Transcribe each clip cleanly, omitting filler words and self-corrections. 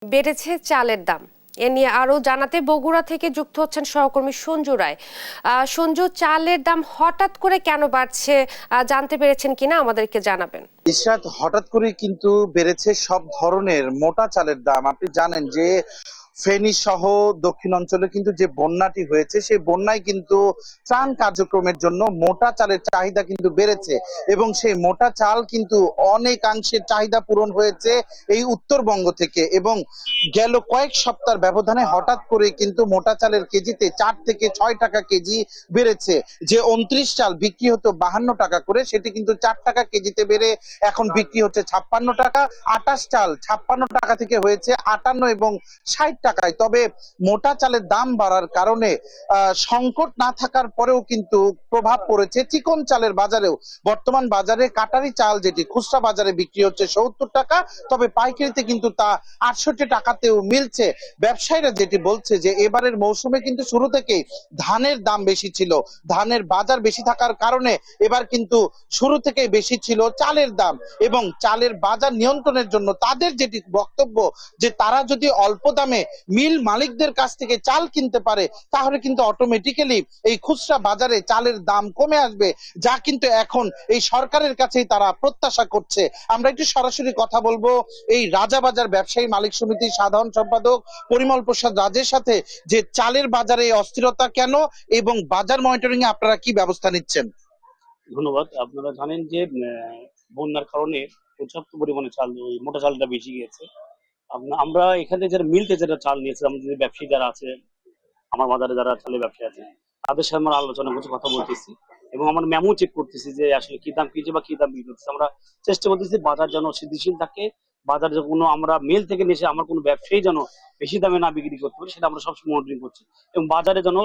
বেড়েছে চালের দাম। এ নিয়ে আরো জানাতে বগুড়া থেকে যুক্ত হচ্ছেন সহকর্মী সঞ্জু রায়। সঞ্জু, চালের দাম হঠাৎ করে কেন বাড়ছে জানতে পেরেছেন কিনা আমাদেরকে জানাবেন। ইশরাত, হঠাৎ করে কিন্তু বেড়েছে সব ধরনের মোটা চালের দাম। আপনি জানেন যে ফেনী সহ দক্ষিণ অঞ্চলে কিন্তু যে বন্যাটি হয়েছে সেই বন্যায় কিন্তু ত্রাণ কার্যক্রমের জন্য মোটা চালের চাহিদা কিন্তু বেড়েছে এবং সেই মোটা চাল কিন্তু অনেকাংশে চাহিদা পূরণ হয়েছে এই উত্তরবঙ্গ থেকে। এবং গেল কয়েক সপ্তাহ ব্যবধানে হঠাৎ করে কিন্তু মোটা চালের কেজিতে 4 থেকে 6 টাকা কেজি বেড়েছে। যে 29 চাল বিক্রি হতো 52 টাকা করে, সেটি কিন্তু 4 টাকা কেজিতে বেড়ে এখন বিক্রি হচ্ছে 56 টাকা। 28 চাল 56 টাকা থেকে হয়েছে 58 এবং 60 টাকায়। তবে মোটা চালের দাম বাড়ার কারণে সংকট না থাকার পরেও কিন্তু প্রভাব পড়েছে চিকন চালের বাজারেও। বর্তমান বাজারে কাটারি চাল যেটি খুচরা বাজারে বিক্রি হচ্ছে 70 টাকা, তবে পাইকারিতে কিন্তু তা 68 টাকাতেও মিলছে। ব্যবসায়ীরা যেটি বলছে যে এবারের মৌসুমে কিন্তু শুরু থেকেই ধানের দাম বেশি ছিল, ধানের বাজার বেশি থাকার কারণে এবার কিন্তু শুরু থেকেই বেশি ছিল চালের দাম। এবং চালের বাজার নিয়ন্ত্রণের জন্য তাদের যেটি বক্তব্য যে তারা যদি অল্প দামে মিল মালিকদের কাছ থেকে চাল কিনতে পারে তাহলে কিন্তু অটোমেটিক্যালি এই খুচরা বাজারে চালের দাম কমে আসবে, যা কিন্তু এখন এই সরকারের কাছেই তারা প্রত্যাশা করছে। আমরা একটু সরাসরি কথা বলবো এই রাজাবাজার ব্যবসায়ী মালিক সমিতির সাধারণ সম্পাদক পরিমল প্রসাদ রাজের সাথে, যে চালের বাজারে অস্থিরতা কেন এবং বাজার মনিটরিং এ আপনারা কি ব্যবস্থা নিচ্ছেন। ধন্যবাদ। আপনারা জানেন যে বন্যার কারণে পর্যাপ্ত পরিমাণে চাল, ওই মোটা চালটা বেশি গিয়েছে। আমরা এখানে যারা মিলতে যেটা চাল নিয়েছে, আমাদের যে ব্যবসায়ী যারা আছে, আমার বাজারে যারা চালের ব্যবসায়ী আছে, তাদের সাথে আমরা আলোচনা করছি, কথা বলতেছি এবং আমরা মেমো চেক করতেছি যে আসলে কি দাম কিনছে বা কি দাম বিক্রি করতেছে। আমরা চেষ্টা করতেছি বাজার যেন স্থিতিশীল থাকে, বাজার যে কোনো আমরা মিল থেকে নিয়ে এসে আমার কোনো ব্যবসায়ী যেন বেশি দামে না বিক্রি করতে পারে, সেটা আমরা সবসময় মনিটরিং করছি এবং বাজারে যেন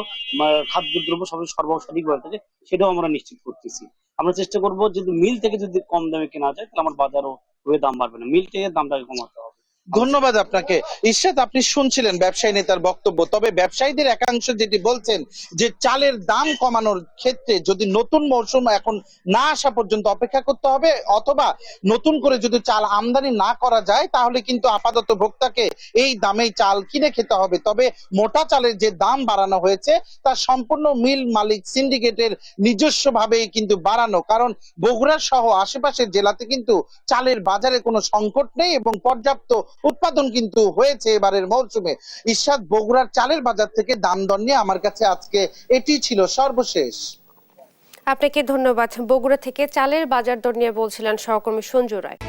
খাদ্যদ্রব্য সরবরাহ সঠিকভাবে থাকে সেটাও আমরা নিশ্চিত করতেছি। আমরা চেষ্টা করবো যদি মিল থেকে যদি কম দামে কেনা যায় তাহলে আমার বাজারও দাম বাড়বে না, মিল থেকে দামটাকে কমাতে হবে। ধন্যবাদ আপনাকে। ইশরাত, আপনি শুনছিলেন ব্যবসায়ী নেতার বক্তব্য। তবে ব্যবসায়ীদের একাংশ যেটি বলছেন যে চালের দাম কমানোর ক্ষেত্রে যদি নতুন মৌসুম এখন না আসা পর্যন্ত অপেক্ষা করতে হবে, অথবা নতুন করে যদি চাল আমদানি না করা যায় তাহলে কিন্তু আপাতত ভোক্তাকে এই দামেই চাল কিনে খেতে হবে। তবে মোটা চালের যে দাম বাড়ানো হয়েছে তা সম্পূর্ণ মিল মালিক সিন্ডিকেটের নিজস্ব ভাবেই কিন্তু বাড়ানো, কারণ বগুড়া সহ আশেপাশের জেলাতে কিন্তু চালের বাজারে কোনো সংকট নেই এবং পর্যাপ্ত উৎপাদন কিন্তু হয়েছে এবারের মৌসুমে। ইশরাত, বগুড়ার চালের বাজার থেকে দাম দর নিয়ে আমার কাছে আজকে এটি ছিল সর্বশেষ। আপনাকে ধন্যবাদ। বগুড়া থেকে চালের বাজার দর নিয়ে বলছিলেন সহকর্মী সঞ্জু রায়।